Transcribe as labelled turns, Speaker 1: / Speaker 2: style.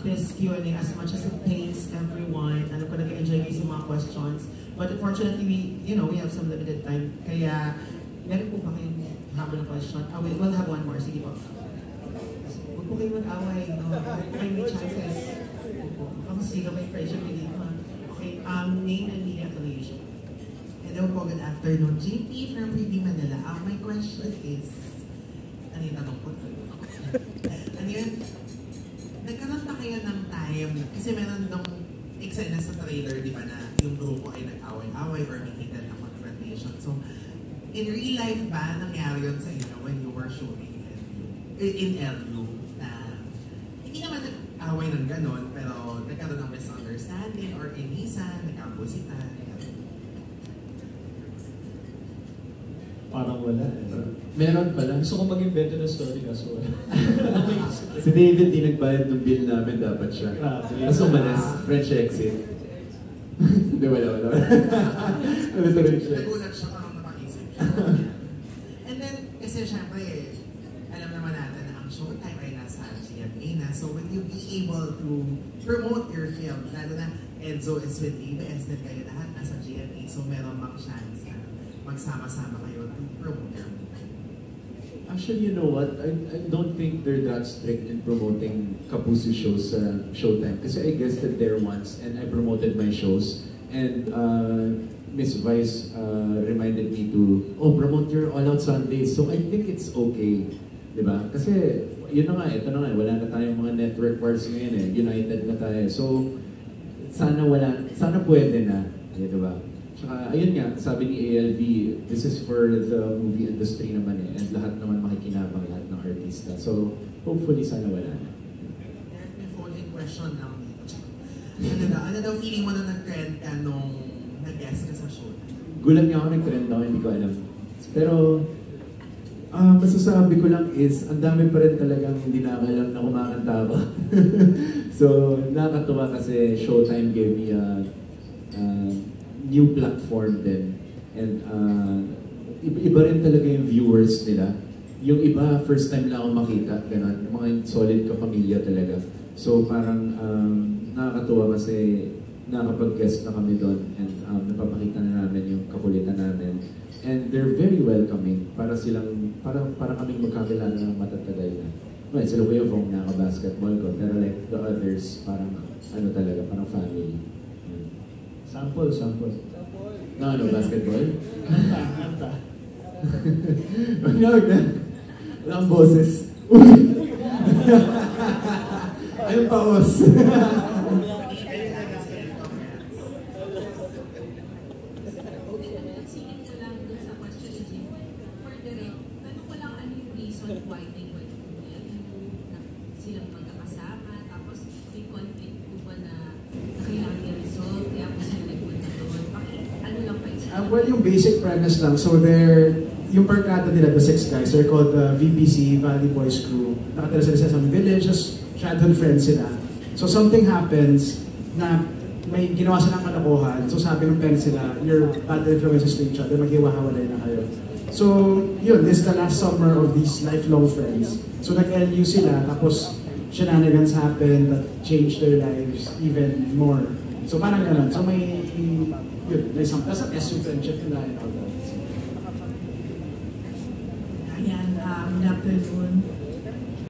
Speaker 1: this Q&A as much as it pains everyone. Alam ko nag-enjoy kayo sa mga questions. But unfortunately, we have some limited time. Kaya, meron po ba kayong habang question? We'll have one more. Sige po. Huwag po kayo mag-away. Huwag po kayo may chances. Kasi may friendship with you. Okay, name and media affiliation.
Speaker 2: Hello po, good afternoon. JP from Pretty Manila. My question is, ano yung tanong po? Ano yun? Nagkaroon pa kayo ng time, kasi meron nung eksena sa trailer, di ba, na yung grupo ay nag-away-away or may heated na confrontation. So, in real life ba, nangyari yun sa inyo when you were shooting in LU? Na hindi naman nag-away ng ganon, pero nagkaroon ng misunderstanding or inisan, nagkabusitan.
Speaker 3: Parang wala. Meron pala. Gusto ko mag-invento ng story kaso wala.
Speaker 4: Si David, di nagbayad ng bill namin, dapat siya. Kaso malas, French exit. Hindi, wala.
Speaker 2: Nagulat siya parang napakisip siya. And then, kasi syempre, alam naman natin na ang showtime ay nasa GMA na. So, will you be able to promote your film? Lalo na Enzo is with ABS, then kayo lahat nasa GMA. So, meron bang chance na magsama-sama kayo to promote your movie?
Speaker 4: Actually, you know what? I don't think they're that strict in promoting Kapuso shows sa Showtime. Kasi I guested there once and I promoted my shows. And Miss Vice reminded me to, promote your All Out Sundays. So I think it's okay. Diba? Kasi, ito na nga, wala na tayong mga network wars ngayon eh. United na tayo. So, sana pwede na. Diba? Tsaka, ayun nga, sabi ni ALV, this is for the movie industry naman eh, and lahat naman makikinabang, lahat ng artista. So, hopefully, sana wala na.
Speaker 2: May following question lang dito. Ano daw feeling mo na nag-trend ka nung nag-guest ka sa show?
Speaker 4: Gulat nga ako, nag-trend ako, hindi ko alam. Pero, masasabi ko lang is, ang dami pa rin talagang hindi nakakalam na kumakanta ako. So, nakakatuwa kasi Showtime gave me a new platform din. And iba rin talaga yung viewers nila. Yung iba, first time lang ako makita, gano'n. Yung mga solid kapamilya talaga. So parang nakakatuwa kasi nakapag-guest na kami doon and napapakita na namin yung kakulitan namin. And they're very welcoming. Para kaming magkakilala ng matatagay na. Well, sila Kuya Vong naka-basketball ko, pero like the others, parang talaga, parang family.
Speaker 3: Sample.
Speaker 4: No, basketball?
Speaker 3: Kanta.
Speaker 4: Walang boses. Ayun paos.
Speaker 5: Silang magkakasama, tapos may conflict po ba na kailangan i-resolve, kaya po sila nagpunta doon. Ano lang pa yung
Speaker 6: well, yung basic premise lang. So yung barkada nila, the 6 guys, they're called the VBC, Valley Boys Crew. Nakatira sila sa isang village, just childhood friends sila. So something happens na may ginawa silang kalokohan. So sabi ng parents sila, you're bad influences to each other, maghiwalay na kayo. So yun, this is the last summer of these lifelong friends. So nag-LU sila, tapos shenanigans happened that changed their lives even more. So parang gano'n. So yun, there's some SU friendship nila and all that.
Speaker 1: Ayan, good afternoon.